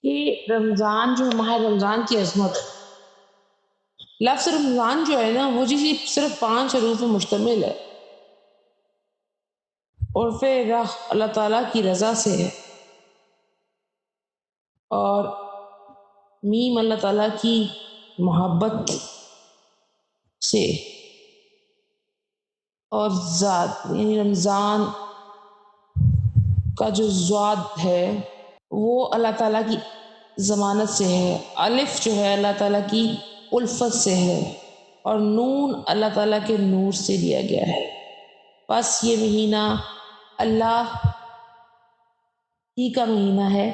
کہ رمضان جو ماہ رمضان کی عظمت ہے، لفظ رمضان جو ہے نا وہ جی صرف 5 حروف پر مشتمل ہے، عرف راہ اللہ تعالیٰ کی رضا سے ہے، اور میم اللہ تعالیٰ کی محبت سے، اور ذات یعنی رمضان کا جو ذات ہے وہ اللہ تعالیٰ کی ضمانت سے ہے، الف جو ہے اللہ تعالیٰ کی الفت سے ہے، اور نون اللہ تعالیٰ کے نور سے لیا گیا ہے۔ بس یہ مہینہ اللہ ہی کا مہینہ ہے،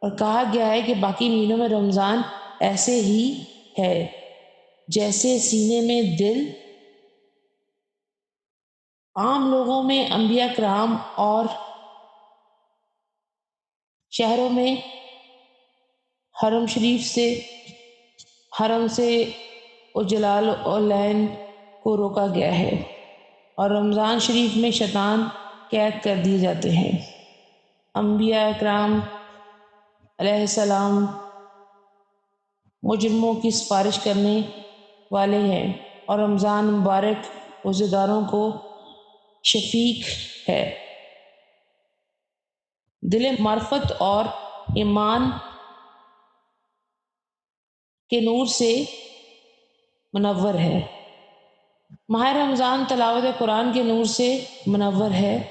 اور کہا گیا ہے کہ باقی مہینوں میں رمضان ایسے ہی ہے جیسے سینے میں دل۔ عام لوگوں میں انبیاء کرام اور شہروں میں حرم سے اجلال العین کو روکا گیا ہے، اور رمضان شریف میں شیطان قید کر دیے جاتے ہیں۔ انبیاء کرام علیہ السلام مجرموں کی سفارش کرنے والے ہیں، اور رمضان مبارک روزے داروں کو شفیق ہے، دل معرفت اور ایمان کے نور سے منور ہے۔ ماہ رمضان تلاوت قرآن کے نور سے منور ہے۔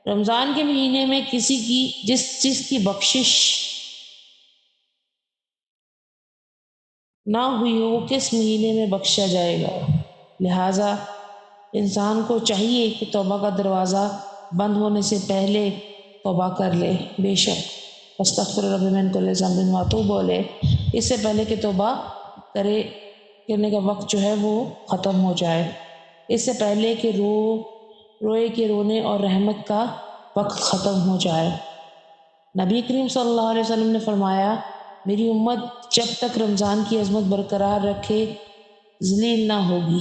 رمضان کے مہینے میں کسی کی جس چیز کی بخشش نہ ہوئی ہو وہ کس مہینے میں بخشا جائے گا؟ لہٰذا انسان کو چاہیے کہ توبہ کا دروازہ بند ہونے سے پہلے توبہ کر لے۔ بے شک استغفر ربی من کل ذنب واتوب الیہ، اس سے پہلے کہ توبہ کرنے کا وقت جو ہے وہ ختم ہو جائے، اس سے پہلے کہ روئے کے رونے اور رحمت کا وقت ختم ہو جائے۔ نبی کریم صلی اللہ علیہ وسلم نے فرمایا، میری امت جب تک رمضان کی عظمت برقرار رکھے ذلیل نہ ہوگی۔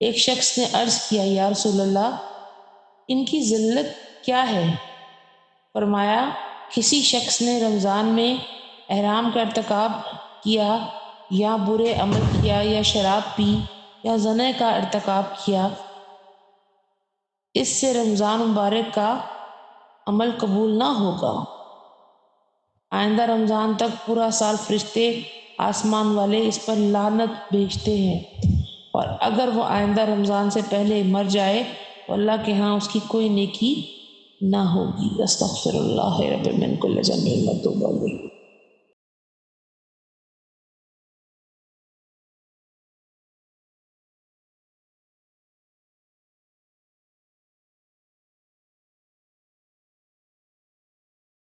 ایک شخص نے عرض کیا، یا رسول اللہ ان کی ذلت کیا ہے؟ فرمایا، کسی شخص نے رمضان میں احرام کا ارتکاب کیا، یا برے عمل کیا، یا شراب پی، یا زنا کا ارتکاب کیا، اس سے رمضان مبارک کا عمل قبول نہ ہوگا۔ آئندہ رمضان تک پورا سال فرشتے آسمان والے اس پر لعنت بھیجتے ہیں، اور اگر وہ آئندہ رمضان سے پہلے مر جائے تو اللہ کے ہاں اس کی کوئی نیکی نہ ہوگی۔ استغفر اللہ رب من کل ذنب واتوب الیہ۔